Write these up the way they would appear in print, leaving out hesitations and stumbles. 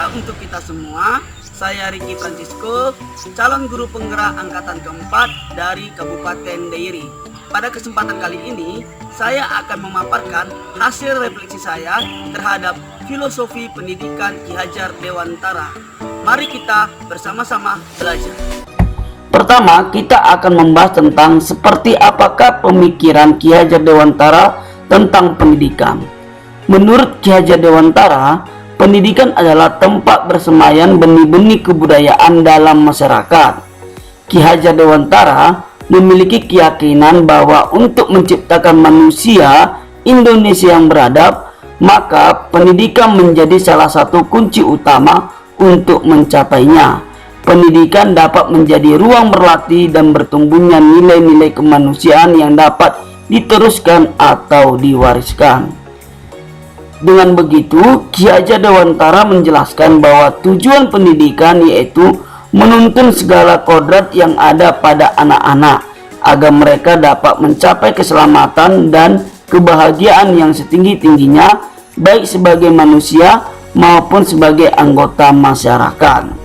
sejahtera untuk kita semua. Saya Ricky Francisco, calon guru penggerak angkatan keempat dari Kabupaten Dairi. Pada kesempatan kali ini, saya akan memaparkan hasil refleksi saya terhadap filosofi pendidikan Ki Hajar Dewantara. Mari kita bersama-sama belajar. Pertama, kita akan membahas tentang seperti apakah pemikiran Ki Hajar Dewantara tentang pendidikan. Menurut Ki Hajar Dewantara, pendidikan adalah tempat bersemayam benih-benih kebudayaan dalam masyarakat. Ki Hajar Dewantara memiliki keyakinan bahwa untuk menciptakan manusia Indonesia yang beradab, maka pendidikan menjadi salah satu kunci utama untuk mencapainya. Pendidikan dapat menjadi ruang berlatih dan bertumbuhnya nilai-nilai kemanusiaan yang dapat diteruskan atau diwariskan. Dengan begitu, Ki Hajar Dewantara menjelaskan bahwa tujuan pendidikan yaitu menuntun segala kodrat yang ada pada anak-anak agar mereka dapat mencapai keselamatan dan kebahagiaan yang setinggi-tingginya, baik sebagai manusia maupun sebagai anggota masyarakat.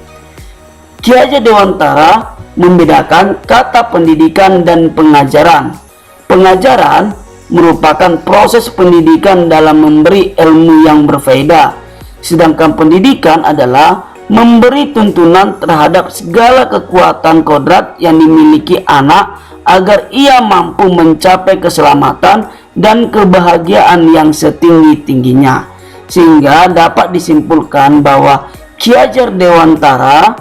Ki Hajar Dewantara membedakan kata pendidikan dan pengajaran. Pengajaran merupakan proses pendidikan dalam memberi ilmu yang berfaedah, sedangkan pendidikan adalah memberi tuntunan terhadap segala kekuatan kodrat yang dimiliki anak agar ia mampu mencapai keselamatan dan kebahagiaan yang setinggi-tingginya. Sehingga dapat disimpulkan bahwa Ki Hajar Dewantara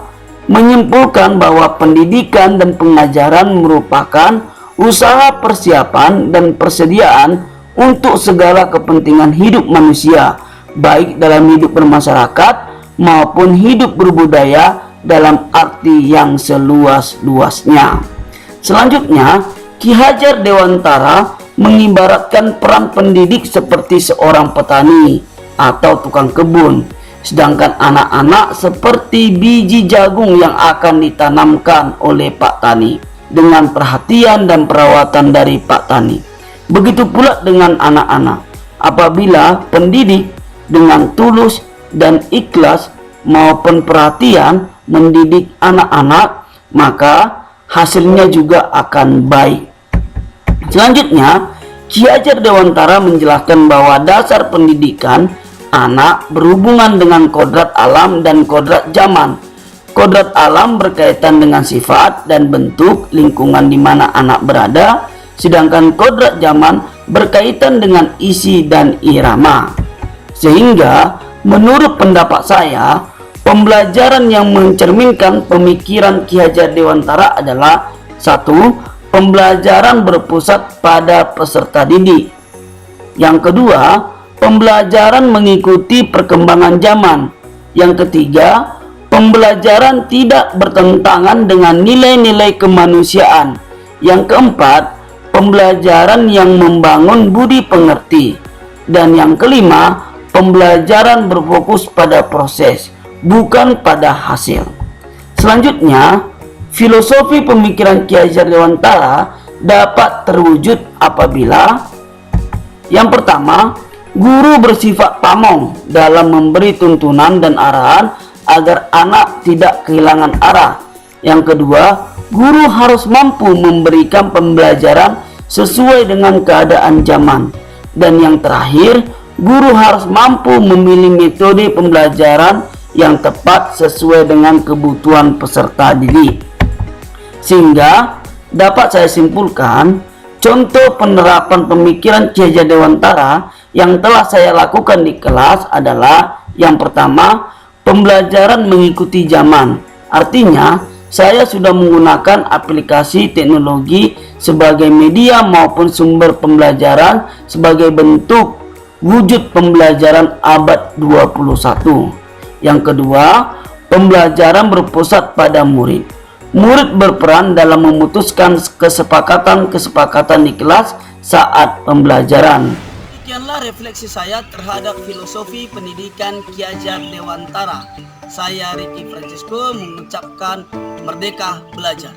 menyimpulkan bahwa pendidikan dan pengajaran merupakan usaha persiapan dan persediaan untuk segala kepentingan hidup manusia, baik dalam hidup bermasyarakat maupun hidup berbudaya dalam arti yang seluas-luasnya. Selanjutnya, Ki Hajar Dewantara mengibaratkan peran pendidik seperti seorang petani atau tukang kebun, sedangkan anak-anak seperti biji jagung yang akan ditanamkan oleh Pak Tani dengan perhatian dan perawatan dari Pak Tani. Begitu pula dengan anak-anak. Apabila pendidik dengan tulus dan ikhlas maupun perhatian mendidik anak-anak, maka hasilnya juga akan baik. Selanjutnya, Ki Hajar Dewantara menjelaskan bahwa dasar pendidikan anak berhubungan dengan kodrat alam dan kodrat zaman. Kodrat alam berkaitan dengan sifat dan bentuk lingkungan di mana anak berada, sedangkan kodrat zaman berkaitan dengan isi dan irama. Sehingga menurut pendapat saya, pembelajaran yang mencerminkan pemikiran Ki Hajar Dewantara adalah 1. Pembelajaran berpusat pada peserta didik. Yang kedua, pembelajaran mengikuti perkembangan zaman. Yang ketiga, pembelajaran tidak bertentangan dengan nilai-nilai kemanusiaan. Yang keempat, pembelajaran yang membangun budi pengerti. Dan yang kelima, pembelajaran berfokus pada proses, bukan pada hasil. Selanjutnya, filosofi pemikiran Ki Hajar Dewantara dapat terwujud apabila yang pertama, guru bersifat pamong dalam memberi tuntunan dan arahan agar anak tidak kehilangan arah. Yang kedua, guru harus mampu memberikan pembelajaran sesuai dengan keadaan zaman. Dan yang terakhir, guru harus mampu memilih metode pembelajaran yang tepat sesuai dengan kebutuhan peserta didik. Sehingga dapat saya simpulkan, contoh penerapan pemikiran Ki Hajar Dewantara yang telah saya lakukan di kelas adalah yang pertama, pembelajaran mengikuti zaman. Artinya, saya sudah menggunakan aplikasi teknologi sebagai media maupun sumber pembelajaran sebagai bentuk wujud pembelajaran abad 21. Yang kedua, pembelajaran berpusat pada murid. Murid berperan dalam memutuskan kesepakatan-kesepakatan di kelas saat pembelajaran. Demikianlah refleksi saya terhadap filosofi pendidikan Ki Hajar Dewantara. Saya Ricky Francisco mengucapkan merdeka belajar.